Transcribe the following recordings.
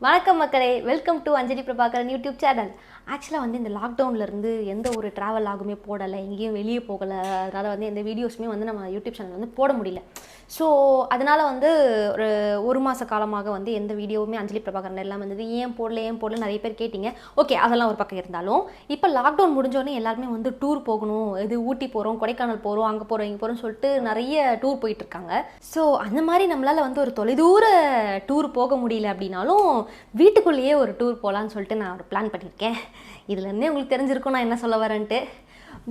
வணக்கம் மக்களே, welcome to Anjali Prabhakaran YouTube channel. ஆக்சுவலாக வந்து இந்த லாக்டவுன்லேருந்து எந்த ஒரு ட்ராவல் ஆகுமே போடலை, எங்கேயும் வெளியே போகலை. அதனால் வந்து எந்த வீடியோஸுமே வந்து நம்ம யூடியூப் சேனல் வந்து போட முடியல. ஸோ அதனால் வந்து ஒரு மாத காலமாக வந்து எந்த வீடியோவுமே அஞ்சலி பிரபாகரன் எல்லாம் வந்தது. ஏன் போடல நிறைய பேர் கேட்டிங்க. ஓகே, அதெல்லாம் ஒரு பக்கம் இருந்தாலும் இப்போ லாக்டவுன் முடிஞ்சோடனே எல்லாருமே வந்து டூர் போகணும், இது ஊட்டி போகிறோம், கொடைக்கானல் போகிறோம், அங்கே போகிறோம், இங்கே போகிறோம்னு சொல்லிட்டு நிறைய டூர் போயிட்டுருக்காங்க. ஸோ அந்த மாதிரி நம்மளால் வந்து ஒரு தொலைதூர டூர் போக முடியல அப்படின்னாலும் வீட்டுக்குள்ளேயே ஒரு டூர் போகலான்னு சொல்லிட்டு நான் ஒரு பிளான் பண்ணியிருக்கேன். இதுலேருந்தே உங்களுக்கு தெரிஞ்சிருக்கும் நான் என்ன சொல்ல வரேன்ட்டு.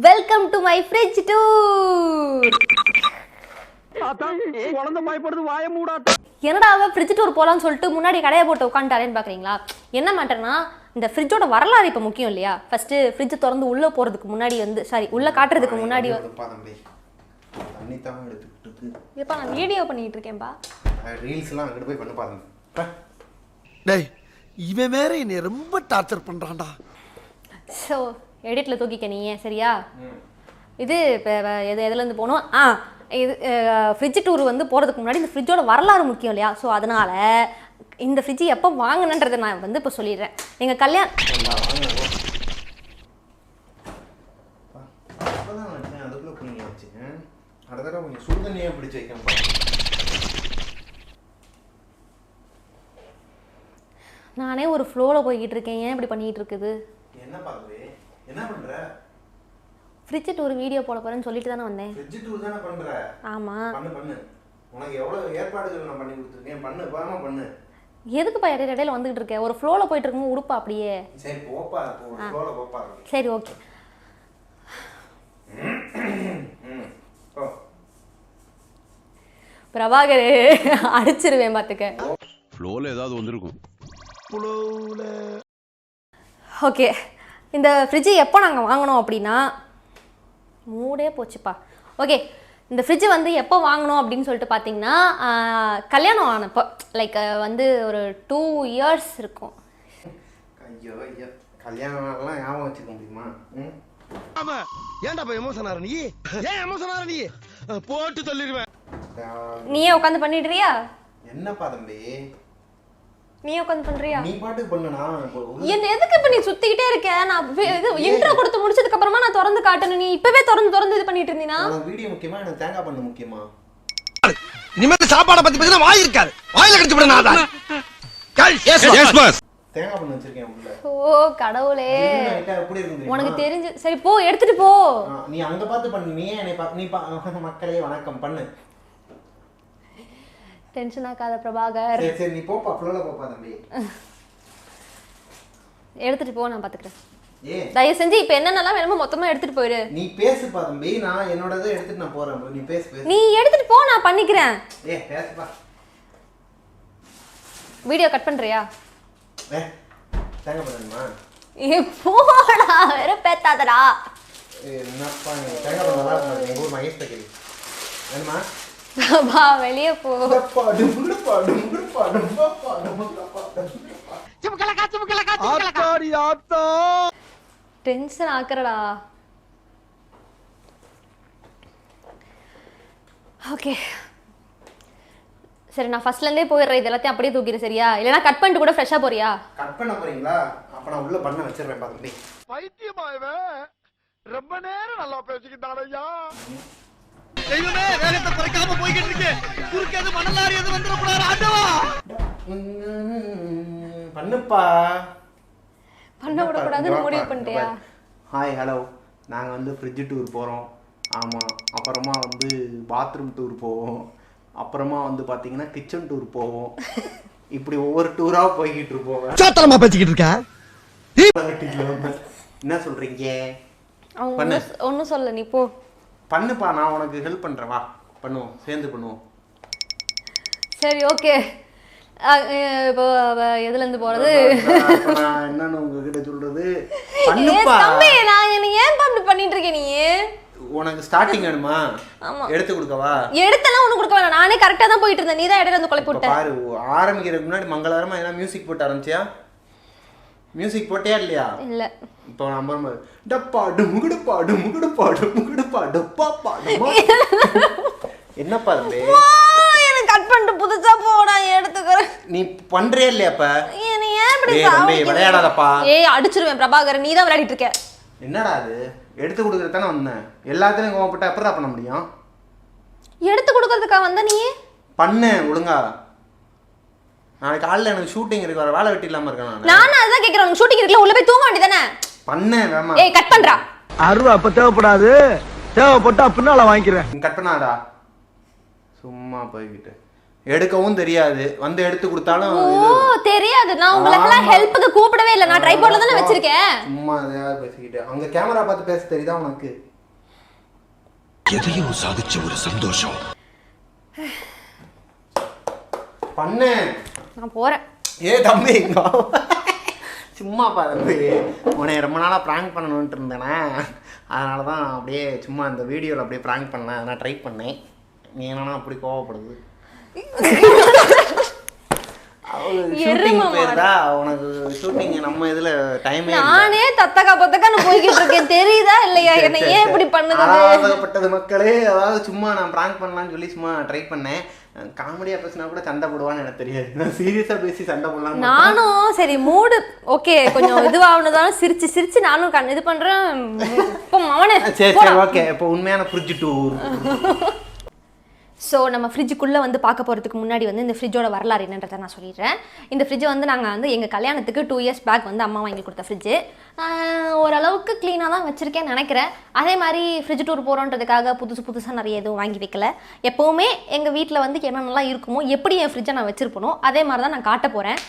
Welcome to my fridge tour. என்னடா அவன் ஃப்ரிட்ஜ் டூர் போகலான்னு சொல்லிட்டு முன்னாடி கடையை போட்டு உட்காந்துட்டாரேன்னு பார்க்குறீங்களா? என்ன மேட்டர்னா, இந்த ஃப்ரிட்ஜோட வரலாறு இப்போ முக்கியம் இல்லையா? ஃபஸ்ட்டு ஃப்ரிட்ஜ் திறந்து உள்ளே போகிறதுக்கு முன்னாடி வந்து உள்ளே காட்டுறதுக்கு முன்னாடி எப்பா நான் வீடியோ பண்ணிட்டு இருக்கேன்ப்பா. ரீல்ஸ்லாம் அங்கிட்டு போய் பண்ணி பாருங்க. டேய், இவன் வேற என்னை ரொம்ப டார்ச்சர் பண்றான்டா. ஸோ எடிட்டில் தூக்கிக்க நீ சரியா? இது இப்போ எதுலேருந்து போகணும்? இது ஃப்ரிட்ஜ் டூர் வந்து போகிறதுக்கு முன்னாடி இந்த ஃப்ரிட்ஜோட வரலாறு முக்கியம் இல்லையா? ஸோ அதனால் இந்த ஃப்ரிட்ஜ் எப்போ வாங்கினன்றதை நான் வந்து இப்போ சொல்லிடுறேன். எங்கள் கல்யாணம் நானே ஒரு ஃப்ளோவில் போய்கிட்டு இருக்கேன். ஏன் இப்படி பண்ணிகிட்டு இருக்குது? என்ன பண்ற? ஃப்ரிட்ஜ் டூர் வீடியோ போட போறேன்னு சொல்லிட்டு தானே வந்தேன். ஃப்ரிட்ஜ் டூர் தானே பண்ற? ஆமா. பண்ணு. உனக்கு எவ்வளவு ஏற்பாடுகள் நான் பண்ணி கொடுத்துருக்கேன். பண்ணு. எதுக்குப்பா இடையில வந்துகிட்டு இருக்கேன்? ஒரு ஃப்ளோவில் போயிட்டு இருக்கும்போது உடுப்பா அப்படியே. சரி போப்பா, ஃப்ளோல போப்பா. சரி ஓகே. பிரபாகரே அடிச்சிருவேன் பாத்துக்க. ஃப்ளோல ஏதாவது வந்திருக்கும். ஓகே, இந்த ஃப்ரிட்ஜு எப்போ நாங்கள் வாங்கினோம் அப்படின்னா, மூடே போச்சுப்பா. ஓகே, இந்த ஃப்ரிட்ஜு வந்து எப்போ வாங்கினோம் அப்படின்னு சொல்லிட்டு பார்த்தீங்கன்னா, கல்யாணம் ஆனப்போ லைக் வந்து ஒரு 2 இயர்ஸ் இருக்கும். ஐயோ கல்யாணம்லாம் ஞாபகம் வச்சுக்க முடியுமா? ஆமா, ஏன்டா போய் எமோஷன் ஆற நீ? ஏன் எமோஷன் ஆற நீ? போட்டு தள்ளிடுவேன். நீயே உட்காந்து பண்ணிடுறியா? என்னப்பா தம்பி, நீயே உட்காந்து பண்றியா? நீ பாட்டுக்கு பண்ணுனா. என்ன எதுக்கு இப்ப நீ சுத்திக்கிட்டே இருக்க? நான் இது இன்ட்ரோ கொடுத்து முடிச்சதுக்கு அப்புறமா நான் திறந்து காட்டணும். நீ இப்பவே திறந்து இது பண்ணிட்டு இருந்தீனா? உனக்கு வீடியோ முக்கியமா, எனக்கு தேங்காய் பண்ண முக்கியமா? இனிமே சாப்பாட பத்தி பேசினா வாய் இருக்காது. வாயில கடிச்சு விட நான் தான். Yes boss. தேங்காய் பண்ண வச்சிருக்கேன் உள்ள. ஓ கடவுளே, எப்படி இருக்கு உனக்கு தெரிஞ்சு. சரி போ, எடுத்துட்டு போ. நீ அங்க பார்த்து பண்ணு. நீ என்னை மக்களே வணக்கம் பண்ணு. டென்ஷன் ஆகாத பிரபாகர். சரி நீ போப்பா, ஃப்ளோல போப்பா தம்பி. எடுத்துட்டு போ, நான் பாத்துக்கிறேன். ஏ தயவு செஞ்சு இப்ப என்னென்னலாம் வேணுமோ மொத்தமா எடுத்துட்டு போயிடு. நீ பேசுப்பா தம்பி, நான் என்னோடதை எடுத்துட்டு நான் போறேன். நீ பேசு. நீ எடுத்துட்டு போ, நான் பண்ணிக்கிறேன். பேசுப்பா. வீடியோ கட் பண்றியா? தேங்காய் பண்ணணுமா? போடா, வேற பேத்தாதடா. என்னப்பா நீ தேங்காய் பண்ண நல்லா இருக்கு. எங்க ஊர் மகேஷ் பக்கரி வேணுமா? வா வெளியே போ. டென்ஷன் ஆக்குறடா. ஓகே சரி, நான் ஃபர்ஸ்ட்ல இருந்தே போயிடுறேன். இது எல்லாத்தையும் அப்படியே தூக்கிடு சரியா? இல்லைன்னா கட் பண்ணிட்டு கூட ஃப்ரெஷ்ஷா போறியா? கட் பண்ண போறீங்களா? அப்ப நான் உள்ள பண்ண வச்சிடுறேன் பாத்தீங்க. பைத்தியமாயவே ரொம்ப நேரம் நல்லா பேசிக்கிட்டாரையா. தெய்வமே, வேகத்தை குறைக்காம போய்கிட்டு இருக்கு. குறுக்கேது மணலாரி எது வந்துட கூடாது. ஆண்டவா பண்ணுப்பா. பண்ண விட கூடாதுன்னு முடிவு பண்ணிட்டியா? ஹாய் ஹலோ, நாங்க வந்து ஃப்ரிட்ஜ் டூர் போறோம். ஆமா, அப்புறமா வந்து பாத்ரூம் டூர் போவோம். அப்புறமா வந்து பாத்தீங்கன்னா கிச்சன் டூர் போவோம். இப்படி ஒவ்வொரு டூரா போய்கிட்டு இருப்போம். சாத்தலமா பேசிக்கிட்டு இருக்க. என்ன சொல்றீங்க? அவங்க ஒன்னும் சொல்ல, நீ போ. பண்ணுப்பா, நான் உனக்கு ஹெல்ப் பண்றேன். வா பண்ணுவோம், சேர்ந்து பண்ணுவோம். சரி ஓகே. இப்போ எதுல இருந்து போறது? நான் என்னன்னு உங்ககிட்ட சொல்றது? பண்ணுப்பா தம்பி, நான் என்ன ஏன் அப்படி பண்ணிட்டு இருக்க நீ? உனக்கு ஸ்டார்டிங் வேணுமா? எடுத்து கொடுக்கவா? எடுத்தலாம் ஒண்ணு கொடுக்க வேணாம். நானே கரெக்ட்டா தான் போயிட்டு இருந்தேன். நீ தான் இடையில வந்து குழப்பி விட்ட. பாரு, ஆரம்பிக்கிறதுக்கு முன்னாடி மங்களகரமா என்ன மியூசிக் போட்டு ஆரம்பிச்சியா? மியூசிக் போட்டியா இல்லையா? இல்ல. இப்போ நம்ம டப்பா டுமுகுடுப்பா டுமுகுடுப்பா டுமுகுடுப்பா டப்பா பாடுமா. என்னப்பா இது? எனக்கு கட் பண்ணிட்டு புதுசா போ, நான் எடுத்துக்கறேன். நீ பண்றியா இல்லையா? அப்ப இப்படி விளையாடாதப்பா. ஏய் அடிச்சிருவேன் பிரபாகரன், நீ தான் விளையாடிட்டு இருக்க. என்னடா அது? எடுத்து கொடுக்குறது தானே வந்தேன். எல்லாத்துலயும் கோவப்பட்டா எப்படா பண்ண முடியும்? எடுத்து கொடுக்கறதுக்கா வந்த நீ? பண்ணு ஒழுங்கா. நாளைக்கு காலையில் எனக்கு ஷூட்டிங் இருக்கு, வர வேலை வெட்டி இல்லாம இருக்கேன் நான். நானும் அதான் கேட்குறேன், ஷூட்டிங் இருக்குல்ல, உள்ள போய் தூங்க வேண்டியதானே? பண்ணு வேமா. ஏய் கட் பண்றா. அருவா அப்ப தேவைப்படாது, தேவைப்பட்டா பின்னால வாங்கிக்கிறேன். நீ கட் பண்ணாதா? சும்மா போய்கிட்டு எடுக்கவும் தெரியாது, வந்து எடுத்து கொடுத்தாலும் தெரியாது. நான் உங்களுக்கெல்லாம் ஹெல்ப்புக்கு கூப்பிடவே இல்லை, நான் ட்ரைபாட்ல தானே வச்சிருக்கேன். சும்மா எதையாவது பேசிக்கிட்டு. அங்க கேமரா பார்த்து பேச தெரியுதா உனக்கு? எதையும் சாதிச்ச ஒரு சந்தோஷம். பண்ணு. நான் போறேன். தம்பி சும்மா பாரு, உன்னை ரொம்ப நாளாக ப்ராங்க் பண்ணணுன்ட்டு இருந்தேனே, அதனால தான் அப்படியே சும்மா இந்த வீடியோவில் அப்படியே ப்ராங்க் பண்ணேன். நான் ட்ரை பண்ணேன். நீ என்னன்னா அப்படி கோவப்படுது? ஷூட்டிங் போயிருந்தா உனக்கு ஷூட்டிங் நம்ம இதுல டைமே இல்ல. நானே தத்தக்கா பத்தக்கான்னு போய்கிட்டு இருக்கேன், தெரியுதா இல்லையா? என்ன ஏன் இப்படி பண்ணுது? ஆசைப்பட்டது மக்களே. அதாவது சும்மா நான் ப்ராங்க் பண்ணலாம்னு சொல்லி சும்மா ட்ரை பண்ணேன். காமெடியா பேசினா கூட சண்டை போடுவான்னு எனக்கு தெரியாது. நான் சீரியஸா பேசி சண்டை போடலாம். நானும் சரி மூடு ஓகே கொஞ்சம் இதுவாகணுதாலும் சிரிச்சு சிரிச்சு நானும் இது பண்றேன். இப்போ மவனே சரி சரி ஓகே. இப்போ உண்மையான ஃப்ரிட்ஜ் டூர். ஸோ நம்ம ஃப்ரிட்ஜுக்குள்ளே வந்து பார்க்க போகிறதுக்கு முன்னாடி வந்து இந்த ஃப்ரிட்ஜோட வரலாறு என்னன்றதை நான் சொல்லிடுறேன். இந்த ஃப்ரிட்ஜை வந்து நாங்கள் வந்து எங்கள் கல்யாணத்துக்கு 2 years பேக் வந்து அம்மா வாங்கி கொடுத்த ஃப்ரிட்ஜு. ஓரளவுக்கு க்ளீனாக தான் வச்சுருக்கேன்னு நினைக்கிறேன். அதே மாதிரி ஃப்ரிட்ஜ் டூர் போகிறோன்றதுக்காக புதுசாக நிறைய எதுவும் வாங்கி வைக்கல. எப்போவுமே எங்கள் வீட்டில் வந்து என்னென்னலாம் இருக்குமோ, எப்படி என் ஃப்ரிட்ஜை நான் வச்சுருப்பனோ அதே மாதிரி தான் நான் காட்ட போகிறேன்.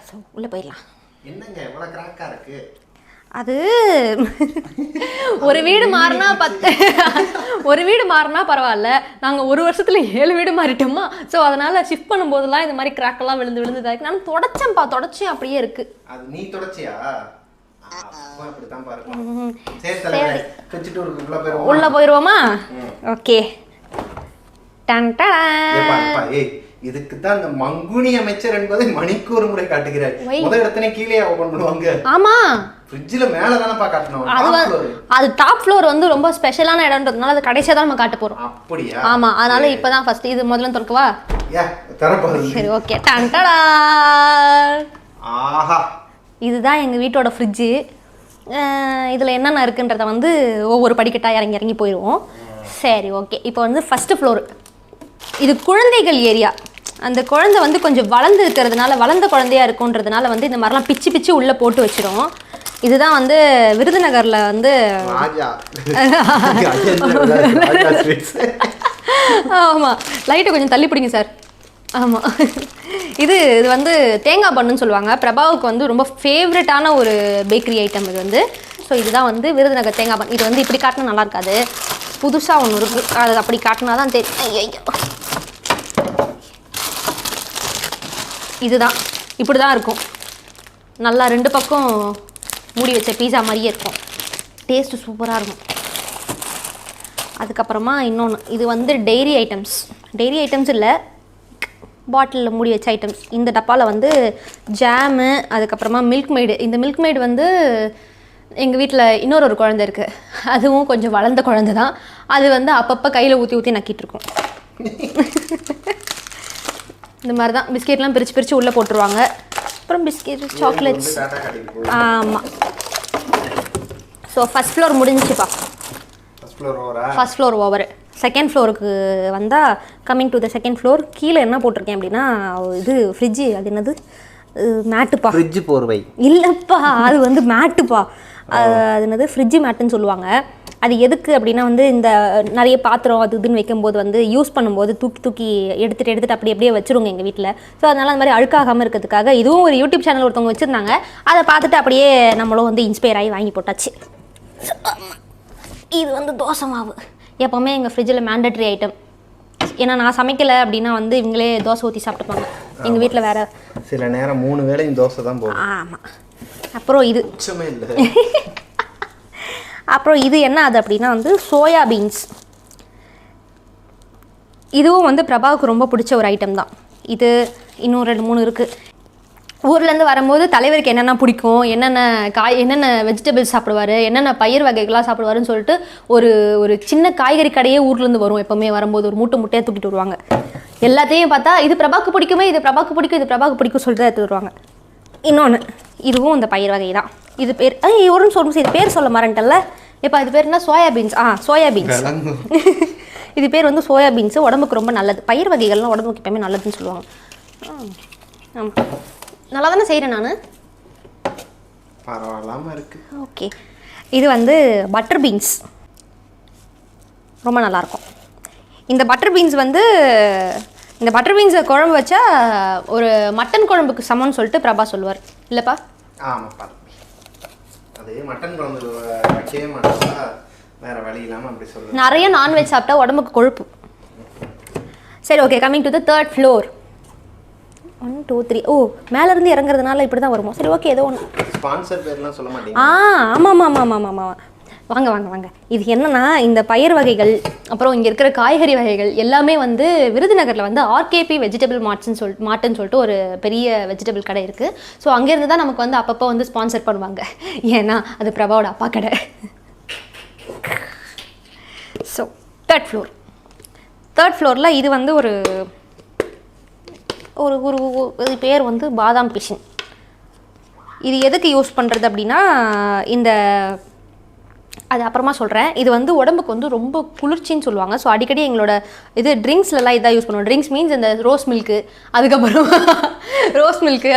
ஸோ உள்ளே போயிடலாம். என்னங்க இவ்வளோ கிராக்காக இருக்குது? அது ஒரு வீடு மாறினா 10 ஒரு வீடு மாறினா பரவாயில்ல, நாங்கள் ஒரு வருஷத்துல 7 வீடு மாறிட்டோமா. ஸோ அதனால ஷிஃப்ட் பண்ணும்போதெல்லாம் இந்த மாதிரி கிராக்கெல்லாம் விழுந்து தான். நான் தொடச்சேன் அப்படியே இருக்கு. அது நீ தொடச்சியா? அப்படித்தான் பாருங்க. சரி தலைவரே, ஃப்ரிட்ஜ் டூருக்கு உள்ள போயிருவோமா? ஓகே. Done done. இதுக்கு தான் இந்த மங்குனி அமைச்சர் என்பதை மணிக்கு ஒரு முறை காட்டுகிறார். முதல் இடத்துல கீழே ஓபன் பண்ணுவாங்க. ஆமா, ஃப்ரிட்ஜ்ல மேல தான காட்டணும். அது டாப் ஃப்ளோர் வந்து ரொம்ப ஸ்பெஷலான இடம்ன்றதுனால அது கடைசியா தான் நம்ம காட்ட போறோம். அப்படியா? ஆமா, அதனால இப்பதான் ஃபர்ஸ்ட் இது முதல்ல திறக்கவா? தரப்போகுது. சரி ஓகே. டன் டடா. ஆஹா, இதுதான் எங்க வீட்டோட ஃப்ரிட்ஜ். இதுல என்னென்ன இருக்குன்றத வந்து ஒவ்வொரு படிக்கட்டா இறங்கி போயிடுவோம். சரி ஓகே. இப்போ வந்து ஃபர்ஸ்ட் ஃப்ளோர். இது குழந்தைகள் ஏரியா. அந்த குழந்தை வந்து கொஞ்சம் வளர்ந்து இருக்கிறதுனால, வளர்ந்த குழந்தையா இருக்குன்றதுனால வந்து இந்த மாதிரிலாம் பிச்சு உள்ளே போட்டு வச்சிரும். இதுதான் வந்து விருதுநகர்ல வந்து ஆமாம், லைட்டை கொஞ்சம் தள்ளி பிடிங்க சார். ஆமாம், இது வந்து தேங்காய் பண்ணுன்னு சொல்லுவாங்க. பிரபாவுக்கு வந்து ரொம்ப ஃபேவரட்டான ஒரு பேக்கரி ஐட்டம் இது வந்து. ஸோ இதுதான் வந்து விருதுநகர் தேங்காய் பன். இது வந்து இப்படி காட்டினா நல்லா இருக்காது, புதுசாக ஒன்று இருக்குது, அது அப்படி காட்டினா தான் தெரியும். ஐயோ, இதுதான் இப்படி தான் இருக்கும். நல்லா 2 பக்கம் மூடி வச்ச பீஸா மாதிரியே இருக்கும். டேஸ்ட்டு சூப்பராக இருக்கும். அதுக்கப்புறமா இன்னொன்று, இது வந்து டெய்ரி ஐட்டம்ஸ் இல்லை, பாட்டிலில் மூடி வச்ச ஐட்டம்ஸ். இந்த டப்பாவில் வந்து ஜாமு, அதுக்கப்புறமா மில்க் மெய்டு. இந்த மில்க் மெய்டு வந்து எங்கள் வீட்டில் இன்னொரு குழந்தை இருக்குது, அதுவும் கொஞ்சம் வளர்ந்த குழந்தை தான். அது வந்து அப்பப்போ கையில் ஊற்றி நக்கிட்டுருக்கோம். இந்த மாதிரி தான் பிஸ்கெட்லாம் பிரித்து உள்ளே போட்டுருவாங்க. அப்புறம் பிஸ்கெட், சாக்லேட்ஸ். ஆமாம். ஸோ ஃபஸ்ட் ஃப்ளோர் முடிஞ்சிச்சுப்பா. First floor over. செகண்ட் ஃப்ளோருக்கு வந்தால், coming to the second floor. கீழே என்ன போட்டிருக்கேன் அப்படின்னா, இது ஃப்ரிட்ஜு, அது என்னது மேட்டுப்பா. ஃப்ரிட்ஜ் போர்வை இல்லைப்பா, அது வந்து மேட்டுப்பா. அது என்னது ஃப்ரிட்ஜு மேட்டுன்னு சொல்லுவாங்க. அது எதுக்கு அப்படின்னா வந்து இந்த நிறைய பாத்திரம் அது இதுன்னு வைக்கும்போது வந்து யூஸ் பண்ணும்போது தூக்கி எடுத்துகிட்டு அப்படியே வச்சுருங்க எங்கள் வீட்டில். ஸோ அதனால் அந்த மாதிரி அழுக்காகாமல் இருக்கிறதுக்காக இதுவும் ஒரு யூடியூப் சேனல் ஒருத்தவங்க வச்சுருந்தாங்க. அதை பார்த்துட்டு அப்படியே நம்மளும் வந்து இன்ஸ்பயர் ஆகி வாங்கி போட்டாச்சு. இது வந்து தோசை மாவு. எப்போவுமே எங்கள் ஃப்ரிட்ஜில் மேண்டட்ரி ஐட்டம். ஏன்னா நான் சமைக்கலை அப்படின்னா வந்து இவங்களே தோசை ஊற்றி சாப்பிட்டுப்பாங்க. எங்கள் வீட்டில் வேறு சில நேரம் 3 வேளையும் தோசை தான் போகும். ஆமாம். அப்புறம் இது இல்லை. அப்புறம் இது என்ன அது அப்படின்னா வந்து சோயா பீன்ஸ். இதுவும் வந்து பிரபாவுக்கு ரொம்ப பிடிச்ச ஒரு ஐட்டம் தான். இது இன்னும் 2-3 இருக்குது. ஊர்லேருந்து வரும்போது தலைவருக்கு என்னென்ன பிடிக்கும், என்னென்ன வெஜிடபிள்ஸ் சாப்பிடுவார், என்னென்ன பயிர் வகைகளாக சாப்பிடுவாருன்னு சொல்லிட்டு ஒரு சின்ன காய்கறி கடையே ஊர்லேருந்து வரும். எப்போவுமே வரும்போது ஒரு மூட்டையாக தூக்கிட்டு வருவாங்க. எல்லாத்தையும் பார்த்தா இது பிரபாவுக்கு பிடிக்குமே, இது பிரபாவுக்கு பிடிக்கும் சொல்லிட்டு தான் எடுத்துட்டு வருவாங்க. இன்னொன்று இதுவும் இந்த பயிர் வகை தான். இது பேர் ஒரு நிமிஷம் இது பேர் சொல்ல மாறேன்ட்டல்ல. இப்போ இது பேர் என்ன? சோயாபீன்ஸ். சோயாபீன்ஸ். இது பேர் வந்து சோயாபீன்ஸு. உடம்புக்கு ரொம்ப நல்லது. பயிர் வகைகள்லாம் உடம்புக்கு எப்பவுமே நல்லதுன்னு சொல்லுவாங்க. ஆமாம், நல்லா தானே செய்கிறேன் நான். பரவாயில்லாம இருக்கு. ஓகே, இது வந்து பட்டர் பீன்ஸ். ரொம்ப நல்லாயிருக்கும் இந்த பட்டர் பீன்ஸ் வந்து. இந்த பட்டர் பீன்ஸை குழம்பு வச்சா ஒரு மட்டன் குழம்புக்கு சமம்னு சொல்லிட்டு பிரபா சொல்லுவார் இல்லைப்பா? ஆமாப்பா, அது மட்டன் குழம்பு வைக்கவே மாட்டா, வேற வழி இல்லாமல் அப்படி சொல்லுவேன். நிறைய நான்வெஜ் சாப்பிட்டா உடம்புக்கு கொழுப்பு. சரி, okay, coming to the 3rd floor. 1 2 3. ஓ, மேலேருந்து இறங்குறதுனால இப்படி தான் வருமோ? சரி, ஓகே, ஏதோ ஒன்று. ஸ்பான்சர் பேர்லாம் சொல்ல மாட்டீங்க? ஆமாம். வாங்க வாங்க வாங்க. இது என்னன்னா, இந்த பயிர் வகைகள் அப்புறம் இங்கே இருக்கிற காய்கறி வகைகள் எல்லாமே வந்து விருதுநகரில் வந்து ஆர்கேபி வெஜிடபிள் மார்ட்டுன்னு சொல்லிட்டு ஒரு பெரிய வெஜிடபிள் கடை இருக்குது. ஸோ அங்கேருந்து தான் நமக்கு வந்து அப்பப்போ வந்து ஸ்பான்சர் பண்ணுவாங்க. ஏன்னா அது பிரபாவோட அப்பா கடை. So 3rd floor. 3rd floorல இது வந்து ஒரு ஒரு ஒரு பேர் வந்து பாதாம் பிசின். இது எதுக்கு யூஸ் பண்ணுறது அப்படின்னா, இந்த அது அப்புறமா சொல்கிறேன். இது வந்து உடம்புக்கு வந்து ரொம்ப குளிர்ச்சின்னு சொல்லுவாங்க. ஸோ அடிக்கடி எங்களோட இது ட்ரிங்க்ஸ்லலாம் இதாக யூஸ் பண்ணுவோம். ட்ரிங்க்ஸ் மீன்ஸ் இந்த ரோஸ் மில்க்கு,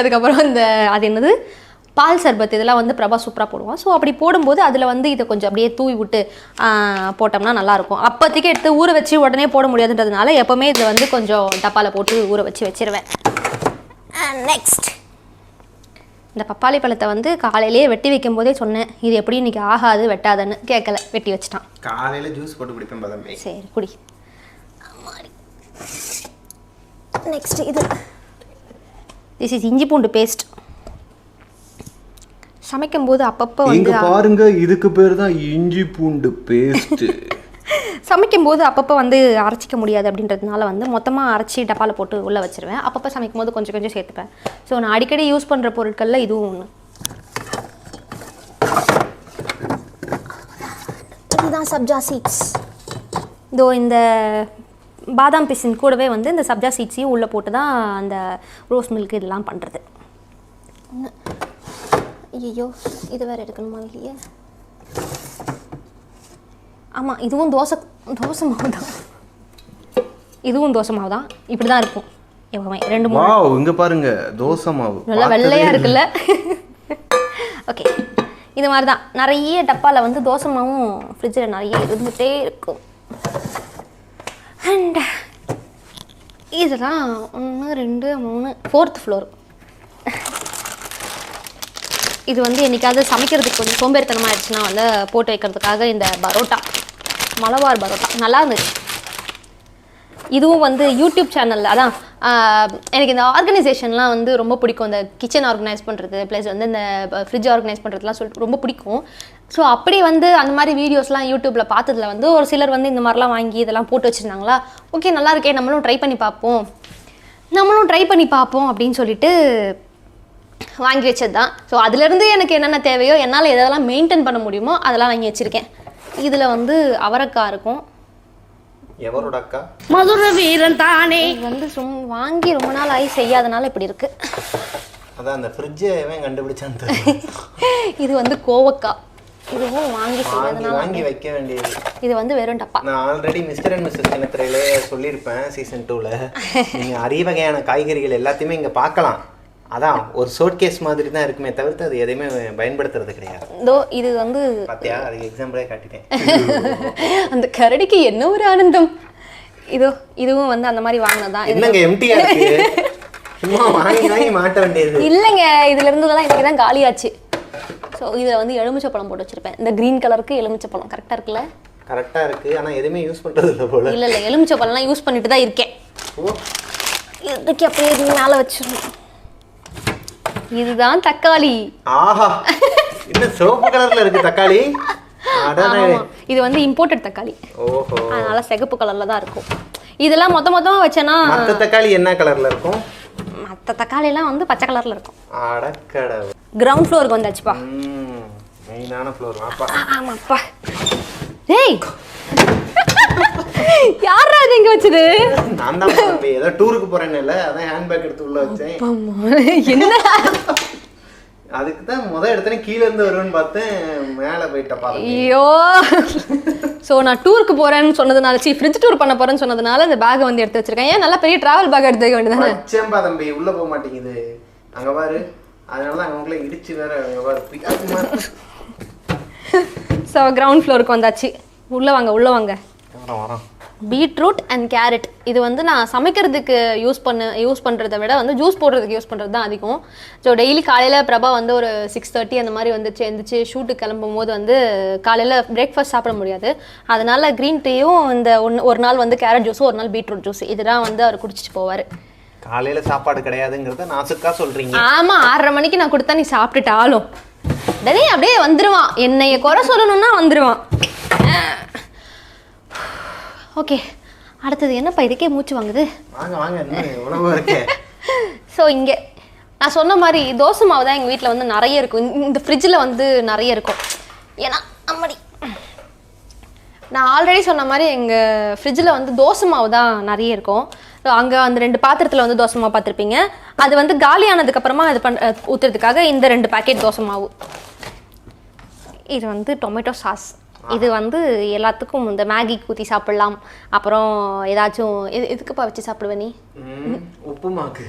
அதுக்கப்புறம் இந்த அது என்னது பால் சர்பத், இதெல்லாம் வந்து பிரபா சூப்பராக போடுவோம். ஸோ அப்படி போடும்போது அதில் வந்து இதை கொஞ்சம் அப்படியே தூவி விட்டு போட்டோம்னா நல்லாயிருக்கும். அப்போதைக்கு எடுத்து ஊற வச்சு உடனே போட முடியாதுன்றதுனால எப்போவுமே இதில் வந்து கொஞ்சம் டப்பாவில் போட்டு ஊற வச்சிருவேன். நெக்ஸ்ட், இந்த பப்பாளி பழத்தை வந்து காலையிலேயே வெட்டி வைக்கும் போதே சொன்னேன், இது எப்படி இன்னைக்கு ஆகாது வெட்டாதுன்னு. கேட்கல, வெட்டி வச்சுட்டான். காலையில் ஜூஸ் போட்டு குடிப்பேன் பதம்பே. சரி, குடி. நெக்ஸ்ட், இது திஸ் இஸ் இஞ்சி பூண்டு பேஸ்ட். சமைக்கும் போது அப்பப்போ வந்து பாருங்க, இதுக்கு பேர் தான் இஞ்சி பூண்டு பேஸ்ட். சமைக்கும்போது அப்பப்போ வந்து அரைச்சிக்க முடியாது அப்படின்றதுனால வந்து மொத்தமாக அரைச்சி டப்பாவில் போட்டு உள்ளே வச்சுருவேன். அப்பப்போ சமைக்கும் போது கொஞ்சம் கொஞ்சம் சேர்த்துப்பேன். ஸோ நான் அடிக்கடி யூஸ் பண்ணுற பொருட்களில் இதுவும் ஒன்று. இதுதான் சப்ஜா சீட்ஸ். இதோ இந்த பாதாம் பிசின் கூடவே வந்து இந்த சப்ஜா சீட்ஸையும் உள்ளே போட்டு தான் அந்த ரோஸ் மில்க் இதெல்லாம் பண்ணுறது. ஐயோ, இது வேறு எடுக்கணுமா இல்லையே? ஆமாம், இதுவும் தோசை மாவு தான். இதுவும் தோசை மாவு தான். இப்படி தான் இருக்கும் எப்பவுமே. 2 3. வாவ், இங்க பாருங்க, தோசை மாவு நல்லா வெள்ளையாக இருக்குல்ல? ஓகே, இது மாதிரி தான் நிறைய டப்பாவில் வந்து தோசை மாவும் ஃப்ரிட்ஜில் நிறைய இருந்துகிட்டே இருக்கும். அண்ட் இதுதான் 1 2 3 4th floor. இது வந்து என்றைக்காவது சமைக்கிறதுக்கு கொஞ்சம் சோம்பேறித்தனமாக ஆயிடுச்சுன்னா வந்து போட்டு வைக்கிறதுக்காக இந்த பரோட்டா, மலபார் பரோட்டா நல்லா இருந்துச்சு. இதுவும் வந்து யூடியூப் சேனலில் அதான் எனக்கு இந்த ஆர்கனைசேஷன்லாம் வந்து ரொம்ப பிடிக்கும். இந்த கிச்சன் ஆர்கனைஸ் பண்ணுறது ப்ளஸ் வந்து இந்த ஃப்ரிட்ஜ் ஆர்கனைஸ் பண்ணுறதுலாம் சொல்லிட்டு ரொம்ப பிடிக்கும். ஸோ அப்படி வந்து அந்த மாதிரி வீடியோஸ்லாம் யூடியூப்பில் பார்த்ததுல வந்து ஒரு சிலர் வந்து இந்த மாதிரிலாம் வாங்கி இதெல்லாம் போட்டு வச்சுருந்தாங்களா. ஓகே, நல்லா இருக்கே, நம்மளும் ட்ரை பண்ணி பார்ப்போம் அப்படின்னு சொல்லிட்டு வாங்கி வச்சது தான். ஸோ அதுலேருந்து எனக்கு என்னென்ன தேவையோ, என்னால் எதெல்லாம் மெயின்டைன் பண்ண முடியுமோ அதெல்லாம் வாங்கி வச்சுருக்கேன். இதில் வந்து அவரைக்காய் இருக்கும். எவரோட அக்கா? மதுரை வீரன் தானே. இது வந்து வாங்கி ரொம்ப நாள் ஆகி செய்யாதனால இப்படி இருக்கு. அதான் அந்த ஃப்ரிட்ஜை எவன் கண்டுபிடிச்சான்னு. இது வந்து கோவக்காய். இதுவும் வாங்கி வைக்க வேண்டியது. இது வந்து வெறும் டப்பா. நான் ஆல்ரெடி மிஸ்டர் அண்ட் மிஸ்ஸஸ் சின்னத்திரையிலே சொல்லியிருப்பேன் சீசன் 2ல. நீங்கள் அரிய வகையான காய்கறிகள் எல்லாத்தையுமே இங்கே பார்க்கலாம். அதான் ஒரு ஷோட் கேஸ் மாதிரி தான் இருக்குமே தவிர்த்து அது எதையுமே பயன்படுத்துறது கிடையாது. இது வந்து பார்த்தியா, அதுக்கு எக்ஸாம்பிளே காட்டிட்டேன். அந்த கரடிக்கு என்ன ஒரு ஆனந்தம். இதுவும் வந்து அந்த மாதிரி வாங்கினதான். என்னங்க எம்டியா இருக்கு, சும்மா வாங்கி மாட்ட வேண்டியது இல்லைங்க. இதுல இருந்ததெல்லாம் இன்னைக்கு தான் காலியாச்சு. ஸோ இதில் வந்து எலுமிச்சை பழம் போட்டு வச்சிருப்பேன். இந்த க்ரீன் கலருக்கு எலுமிச்சை பழம் கரெக்டாக இருக்குல்ல? கரெக்டாக இருக்குது. ஆனால் எதுவுமே யூஸ் பண்ணுறது இல்லை போல. இல்லை எலுமிச்சை பழம்லாம் யூஸ் பண்ணிட்டு தான் இருக்கேன். இதுக்கு அப்படியே மேலே வச்சிடணும். இதுதான் தக்காளி. ஆஹா, இன்னும் சிவப்பு கலர்ல இருக்கு தக்காளி. இது வந்து இம்போர்ட்டட் தக்காளி. ஓஹோ, அதனால சிகப்பு கலர்ல தான் இருக்கும். இதெல்லாம் மொத்தமா வச்சேன்னா மற்ற தக்காளி என்ன கலர்ல இருக்கும்? மற்ற தக்காளி எல்லாம் வந்து பச்சை கலர்ல இருக்கும். அடக்கடவு. கிரவுண்ட் ஃப்ளோருக்கு வந்தாச்சுப்பா. மெயினான ஃப்ளோர். வாப்பா. ஆமாப்பா. ஏய், யாரா இது இங்க வச்சது? நான் தான் ஏதோ டூருக்கு போறேன்னு இல்ல, அதான் ஹேண்ட் பேக் எடுத்து உள்ள வச்சேன். என்ன அதுக்கு தான் முதல் இடத்துல கீழே இருந்து வருவேன்னு பார்த்தேன், மேலே போயிட்டப்பா. ஐயோ. ஸோ நான் டூருக்கு போகிறேன்னு சொன்னதுனால ஃப்ரிட்ஜ் டூர் பண்ண போகிறேன்னு சொன்னதுனால இந்த பேக்கை வந்து எடுத்து வச்சிருக்கேன். ஏன் நல்லா பெரிய ட்ராவல் பேக் எடுத்து வைக்க வேண்டியதானே? வச்சேன்பா தம்பி, உள்ளே போக மாட்டேங்குது. அங்கே பாரு, அதனால தான் அவங்களே இடிச்சு வேற பாரு. ஸோ கிரவுண்ட் ஃப்ளோருக்கு வந்தாச்சு. உள்ளே வாங்க. வரோம். பீட்ரூட் அண்ட் கேரட் இது வந்து நான் சமைக்கிறதுக்கு யூஸ் பண்ணுறதை விட வந்து ஜூஸ் போடுறதுக்கு யூஸ் பண்ணுறது தான் அதிகம். ஸோ டெய்லி காலையில் பிரபா வந்து ஒரு 6:30 அந்த மாதிரி வந்துச்சு எழுந்திரிச்சு ஷூட்டுக்கு கிளம்பும் போது வந்து காலையில் பிரேக்ஃபாஸ்ட் சாப்பிட முடியாது. அதனால் க்ரீன் டீயும் இந்த ஒரு நாள் வந்து கேரட் ஜூஸும் ஒரு நாள் பீட்ரூட் ஜூஸ் இதெல்லாம் வந்து அவர் குடிச்சிட்டு போவார். காலையில் சாப்பாடு கிடையாதுங்கிறத நாசுக்கா சொல்கிறீங்க. ஆமாம், 6:30 மணிக்கு நான் கொடுத்தா நீ சாப்பிட்டுட்டு ஆளும் டனே அப்படியே வந்துடுவான். என்னைய குறை சொல்லணும்னா வந்துடுவான். ஓகே, அடுத்தது என்னப்பா இதுக்கே மூச்சு வாங்குது? வாங்க உணவு இருக்கே. ஸோ இங்கே நான் சொன்ன மாதிரி தோசை மாவு தான் எங்கள் வீட்டில் வந்து நிறைய இருக்கும். இந்த ஃப்ரிட்ஜில் வந்து நிறைய இருக்கும். ஏன்னா அம்மடி நான் ஆல்ரெடி சொன்ன மாதிரி எங்கள் ஃப்ரிட்ஜில் வந்து தோசை மாவு தான் நிறைய இருக்கும். ஸோ அங்கே அந்த 2 பாத்திரத்தில் வந்து தோசை மாவு பார்த்துருப்பீங்க. அது வந்து காலியானதுக்கப்புறமா இது ஊற்றுறதுக்காக இந்த 2 பேக்கெட் தோசை மாவு. இது வந்து டொமேட்டோ சாஸ். இது வந்து எல்லாத்துக்கும் இந்த மேகிக்கு ஊற்றி சாப்பிட்லாம். அப்புறம் ஏதாச்சும் எதுக்குப்பா வச்சு சாப்பிடுவேன் நீ? உப்புமாக்கு.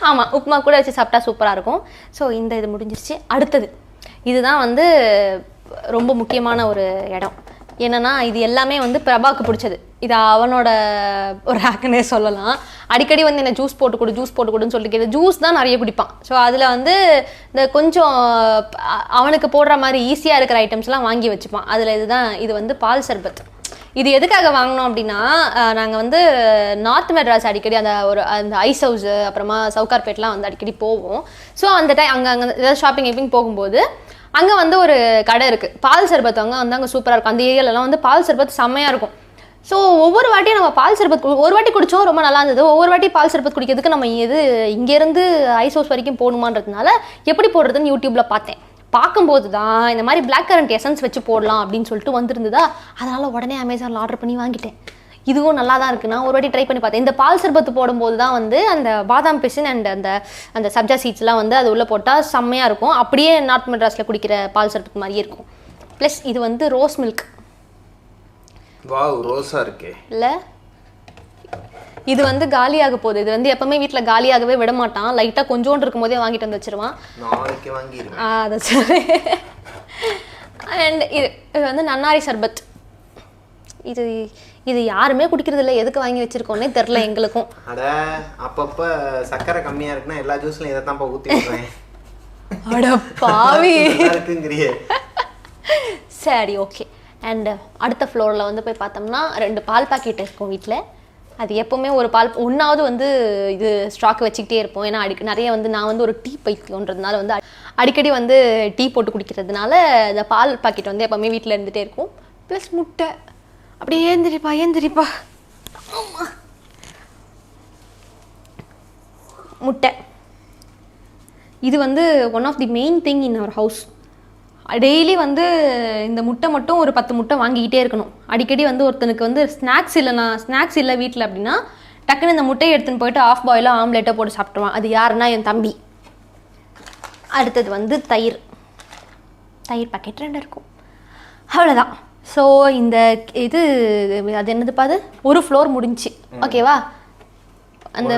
ஆமாம், உப்புமா கூட வச்சு சாப்பிட்டா சூப்பராக இருக்கும். ஸோ இந்த இது முடிஞ்சிருச்சு. அடுத்தது இதுதான் வந்து ரொம்ப முக்கியமான ஒரு இடம். என்னென்னா இது எல்லாமே வந்து பிரபாவுக்கு பிடிச்சது. இது அவனோட ஒரு ஹேக்குன்னே சொல்லலாம். அடிக்கடி வந்து என்ன ஜூஸ் போட்டு கொடுன்னு சொல்லிட்டு ஜூஸ் தான் நிறைய குடிப்பான். ஸோ அதில் வந்து இந்த கொஞ்சம் அவனுக்கு போடுற மாதிரி ஈஸியாக இருக்கிற ஐட்டம்ஸ்லாம் வாங்கி வச்சுப்பான். அதில் இது வந்து பால் சர்பத். இது எதுக்காக வாங்கினோம் அப்படின்னா, நாங்கள் வந்து நார்த் மெட்ராஸ் அடிக்கடி அந்த ஐஸ் ஹவுஸு அப்புறமா சவுகார்பேட்லாம் வந்து அடிக்கடி போவோம். ஸோ அந்த டைம் அங்கே ஏதாவது ஷாப்பிங் போகும்போது அங்கே வந்து ஒரு கடை இருக்குது பால் சர்பத். அங்கே சூப்பராக இருக்கும். அந்த ஏரியாலலாம் வந்து பால் சர்பத் செம்மையாக இருக்கும். ஸோ ஒவ்வொரு வாட்டியும் நம்ம பால் சர்பத் ஒரு வாட்டி குடித்தோம், ரொம்ப நல்லா இருந்தது. ஒவ்வொரு வாட்டி பால் சர்பத் குடிக்கிறதுக்கு நம்ம இங்கேருந்து ஐஸ் ஹவுஸ் வரைக்கும் போகணுமான்றதுனால எப்படி போடுறதுன்னு யூடியூப்பில் பார்த்தேன். பார்க்கும்போது தான் இந்த மாதிரி பிளாக் கரண்ட் எசன்ஸ் வச்சு போடலாம் அப்படின்னு சொல்லிட்டு வந்துருந்ததா. அதனால் உடனே அமேசானில் ஆர்டர் பண்ணி வாங்கிட்டேன். இதுவும் நல்லா தான் இருக்குது. நான் ஒரு வாட்டி ட்ரை பண்ணி பார்த்தேன். இந்த பால் சர்பத்து போடும்போது தான் வந்து அந்த பாதாம் பிசின் அண்ட் அந்த சப்ஜா சீட்ஸ்லாம் வந்து அது உள்ளே போட்டால் செம்மையாக இருக்கும். அப்படியே நார்த் மெட்ராஸில் குடிக்கிற பால் சர்பத்து மாதிரியே இருக்கும். ப்ளஸ் இது வந்து ரோஸ் மில்க். வாவ், ரோஸாக இருக்கே. இல்லை, இது வந்து காலியாக போகுது. இது வந்து எப்பவுமே வீட்டில் காலியாகவே விட மாட்டான். லைட்டாக கொஞ்சோண்டு இருக்கும் போதே வாங்கிட்டு வந்து வச்சிருவான். நாளைக்கு வாங்கிடுவேன். அதை சரி. அண்ட் இது வந்து நன்னாரி சர்பத். இது யாருமே குடிக்கிறது இல்லை. எதுக்கு வாங்கி வச்சிருக்கோன்னே தெரில எங்களுக்கும். அட அப்பப்போ சர்க்கரை கம்மியாக இருக்குன்னா எல்லா ஜூஸ்லையும் இதை தான் ஊற்றி விடுறேன். அட பாவி இருக்குங்கிறியே. சரி, ஓகே. அண்ட் அடுத்த ஃப்ளோரில் வந்து போய் பார்த்தோம்னா 2 பால் பாக்கெட் இருக்கும் வீட்டில். அது எப்போவுமே ஒரு ஒன்றாவது வந்து இது ஸ்டாக் வச்சுக்கிட்டே இருப்போம். ஏன்னா நிறைய வந்து நான் வந்து ஒரு டீ பைத்தியன்றதுனால வந்து அடிக்கடி வந்து டீ போட்டு குடிக்கிறதுனால இந்த பால் பாக்கெட் வந்து எப்போவுமே வீட்டில் இருந்துகிட்டே இருக்கும். ப்ளஸ் முட்டை. அப்படியே ஏந்திரிப்பா. ஆமாம், முட்டை. இது வந்து one of the main thing in our house. Daily வந்து இந்த முட்டை மட்டும் ஒரு 10 முட்டை வாங்கிக்கிட்டே இருக்கணும். அடிக்கடி வந்து ஒருத்தனுக்கு வந்து ஸ்நாக்ஸ் இல்லை வீட்டில் அப்படின்னா டக்குன்னு இந்த முட்டையை எடுத்துன்னு போயிட்டு ஆஃப் பாயிலோ ஆம்லேட்டோ போட்டு சாப்பிட்ருவான். அது யாருன்னா என் தம்பி. அடுத்தது வந்து தயிர் பாக்கெட் 2 இருக்கும். அவ்வளோதான். ஸோ இந்த அது என்னதுப்பா, அது ஒரு ஃப்ளோர் முடிஞ்சிச்சு. ஓகேவா? அந்த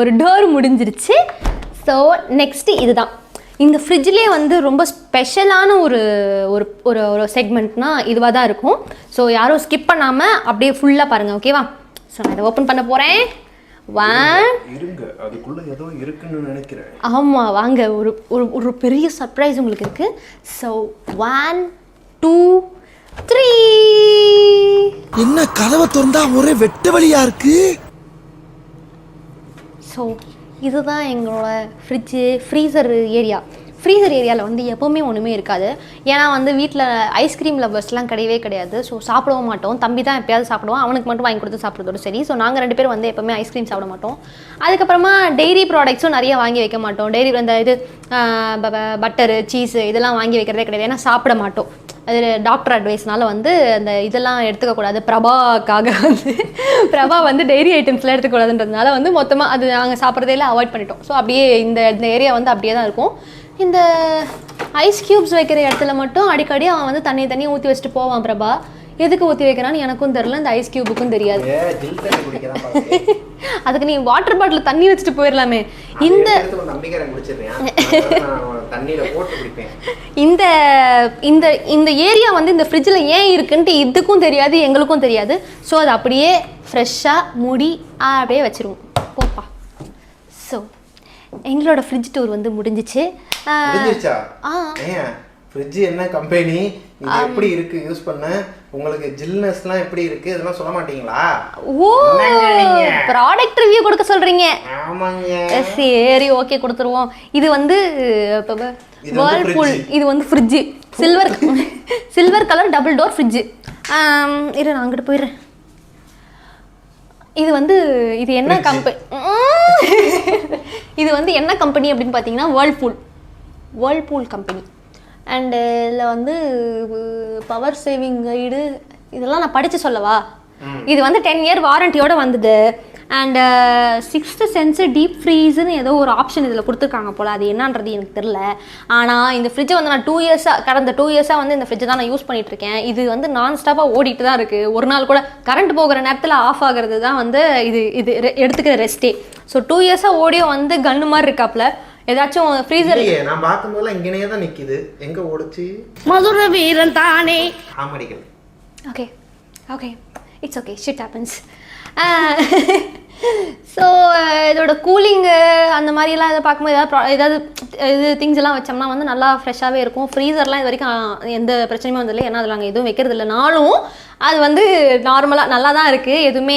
ஒரு டோர் முடிஞ்சிருச்சு. ஸோ நெக்ஸ்ட்டு இதுதான். இந்த ஃப்ரிட்ஜ்லேயே வந்து ரொம்ப ஸ்பெஷலான ஒரு ஒரு செக்மெண்ட்னா இதுவாக தான் இருக்கும். ஸோ யாரும் ஸ்கிப் பண்ணாமல் அப்படியே ஃபுல்லாக பாருங்கள். ஓகேவா? ஸோ நான் இதை ஓப்பன் பண்ண போகிறேன். அதுக்குள்ள ஏதோ இருக்குன்னு நினைக்கிறேன். ஆமாம், வாங்க. ஒரு பெரிய சர்ப்ரைஸ் உங்களுக்கு இருக்குது. ஸோ 1 2 3. என்ன கதவை திறந்தா ஒரே வெட்ட வழியா இருக்கு. ஸோ இதுதான் எங்களோட ஃப்ரிட்ஜு ஃப்ரீசர் ஏரியா. ஃப்ரீசர் ஏரியாவில் வந்து எப்போவுமே ஒன்றுமே இருக்காது. ஏன்னா வந்து வீட்டில் ஐஸ்கிரீம் லவ்வர்ஸ்லாம் கிடையவே கிடையாது. ஸோ சாப்பிடவும் மாட்டோம். தம்பி தான் எப்பயாவது சாப்பிடுவோம், அவனுக்கு மட்டும் வாங்கி கொடுத்து சாப்பிட்றதோட சரி. ஸோ நாங்கள் 2 பேரும் வந்து எப்போவுமே ஐஸ்கிரீம் சாப்பிட மாட்டோம். அதுக்கப்புறமா டெய்ரி ப்ராடக்ட்ஸும் நிறைய வாங்கி வைக்க மாட்டோம். டெய்ரி இந்த இது பட்டரு, சீஸு இதெல்லாம் வாங்கி வைக்கிறதே கிடையாது. ஏன்னா சாப்பிட மாட்டோம். அது டாக்டர் அட்வைஸ்னால வந்து அந்த இதெல்லாம் எடுத்துக்கக்கூடாது. பிரபாக்காக வந்து பிரபா வந்து டெய்ரி ஐட்டம்ஸ்லாம் எடுத்துக்கூடாதுன்றதுனால வந்து மொத்தமாக அது நாங்கள் சாப்பிட்றதெல்லாம் அவாய்ட் பண்ணிட்டோம். ஸோ அப்படியே இந்த ஏரியா வந்து அப்படியே தான் இருக்கும். இந்த ஐஸ் க்யூப்ஸ் வைக்கிற இடத்துல மட்டும் அடிக்கடி அவன் வந்து தண்ணி ஊற்றி வச்சுட்டு போவான். பிரபா எதுக்கு ஊற்றி வைக்கிறான்னு எனக்கும் தெரில, இந்த ஐஸ் க்யூபுக்கும் தெரியாது. அதுக்கு நீ வாட்டர் பாட்டில் தண்ணி வச்சுட்டு போயிடலாமே. இந்த இந்த இந்த இந்த ஏரியா வந்து இந்த ஃப்ரிட்ஜில் ஏன் இருக்குன்ட்டு இதுக்கும் தெரியாது, எங்களுக்கும் தெரியாது. ஸோ அது அப்படியே ஃப்ரெஷ்ஷாக மூடி அப்படியே வச்சுருவோம். போப்பா. ஸோ எங்களோட ஃப்ரிட்ஜ் டூர் வந்து முடிஞ்சிச்சு. ஃப்ரிட்ஜ் என்ன கம்பெனி, இது எப்படி இருக்கு யூஸ் பண்ண, உங்களுக்கு ஜில்னஸ்லாம் எப்படி இருக்கு இதெல்லாம் சொல்ல மாட்டீங்களா? ஓ, ப்ராடக்ட் ரிவ்யூ கொடுக்க சொல்றீங்க? ஆமாங்க. சரி, ஓகே, கொடுத்துருவோம். இது வந்து வேர்ல்பூல். இது வந்து fridge silver colour double door fridge. இரு, நான் அங்கிட்டு போயிடுறேன். இது வந்து இது என்ன கம்பெனி, இது வந்து என்ன கம்பெனி அப்படின்னு பார்த்தீங்கன்னா வேர்ல்பூல் கம்பெனி. அண்டு இதில் வந்து பவர் சேவிங் கைடு இதெல்லாம் நான் படித்து சொல்லவா? இது வந்து 10 இயர் வாரண்டியோடு வந்தது. அண்டு 6th சென்ஸ் டீப் ஃப்ரீஸ்ன்னு ஏதோ ஒரு ஆப்ஷன் இதில் கொடுத்துருக்காங்க போல். அது என்னன்றது எனக்கு தெரில. ஆனால் இந்த ஃப்ரிட்ஜை வந்து நான் கடந்த 2 இயர்ஸாக வந்து இந்த ஃப்ரிட்ஜை தான் நான் யூஸ் பண்ணிகிட்ருக்கேன். இது வந்து நான் ஸ்டாப்பாக ஓடிட்டு தான் இருக்குது. ஒரு நாள் கூட கரண்ட் போகிற நேரத்தில் ஆஃப் ஆகிறது தான் வந்து இது எடுத்துக்கிற ரெஸ்ட்டே. ஸோ 2 இயர்ஸாக ஓடியோ வந்து கன்னு மாதிரி இருக்காப்புல. ஏதாச்சும் ஃப்ரீசர் நான் பார்க்கும்போது இங்கனே தான் நிக்குது. எங்க ஓடுச்சு? மதுரை வீரன் தானே. ஆமடிகள். Okay it's okay, shit happens. So இதோட கூலிங்கு அந்த மாதிரிலாம் இதை பார்க்கும்போது ஏதாவது இது திங்ஸ் எல்லாம் வச்சோம்னா வந்து நல்லா ஃப்ரெஷ்ஷாகவே இருக்கும். ஃப்ரீசர்லாம் இது வரைக்கும் எந்த பிரச்சனையுமே வந்ததில்லை. ஏன்னா அதில் நாங்கள் எதுவும் வைக்கிறது இல்லைனாலும் அது வந்து நார்மலாக நல்லா தான் இருக்குது. எதுவுமே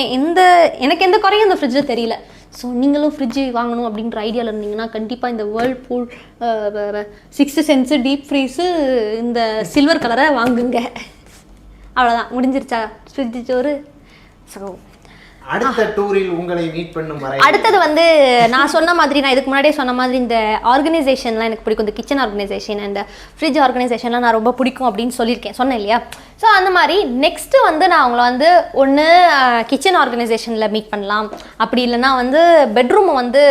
எனக்கு எந்த குறையும் இந்த ஃப்ரிட்ஜில் தெரியல. ஸோ நீங்களும் ஃப்ரிட்ஜு வாங்கணும் அப்படின்ற ஐடியாவில் இருந்தீங்கன்னா கண்டிப்பாக இந்த Whirlpool 6th sense deep freeze இந்த சில்வர் கலரை வாங்குங்க. அவ்வளோதான், முடிஞ்சிருச்சா ஃப்ரிட்ஜ் டூரு? ஸோ அடுத்த டூரில் உங்களை மீட் பண்ணும் வரை அடுத்தது வந்து நான் சொன்ன மாதிரி, நான் இதுக்கு முன்னாடியே சொன்ன மாதிரி இந்த ஆர்கனைசேஷன்லாம் எனக்கு பிடிக்கும். இந்த கிச்சன் ஆர்கனைசேஷன் அண்ட் ஃப்ரிட்ஜ் ஆர்கனைசேஷன்லாம் நான் ரொம்ப பிடிக்கும் அப்படின்னு சொன்னேன் இல்லையா? ஸோ அந்த மாதிரி நெக்ஸ்ட்டு வந்து நான் அவங்கள வந்து ஒன்று கிச்சன் ஆர்கனைசேஷனில் மீட் பண்ணலாம், அப்படி இல்லைனா வந்து பெட்ரூமை வந்து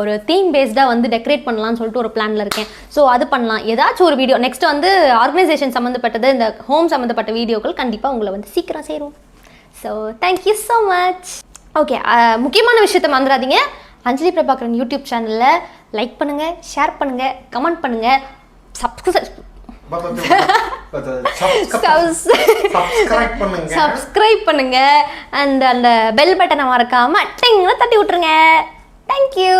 ஒரு தீம் பேஸ்டாக வந்து டெக்கரேட் பண்ணலாம்னு சொல்லிட்டு ஒரு பிளானில் இருக்கேன். ஸோ அது பண்ணலாம். ஏதாச்சும் ஒரு வீடியோ நெக்ஸ்ட் வந்து ஆர்கனைசேஷன் சம்மந்தப்பட்டது, இந்த ஹோம் சம்மந்தப்பட்ட வீடியோக்கள் கண்டிப்பாக உங்களை வந்து சீக்கிரம் சேரும். So thank you so much. Okay, முக்கியமான விஷயத்த மறந்துடாதீங்க. அஞ்சலி பிரபாகரன் யூடியூப் சேனலில் லைக் பண்ணுங்கள், ஷேர் பண்ணுங்கள், கமெண்ட் பண்ணுங்கள், சப்ஸ்கிரைப் பண்ணுங்கள் அண்ட் அந்த பெல் பட்டனை மறக்காமல் டிங்னு தட்டி விட்டுருங்க. தேங்க்யூ.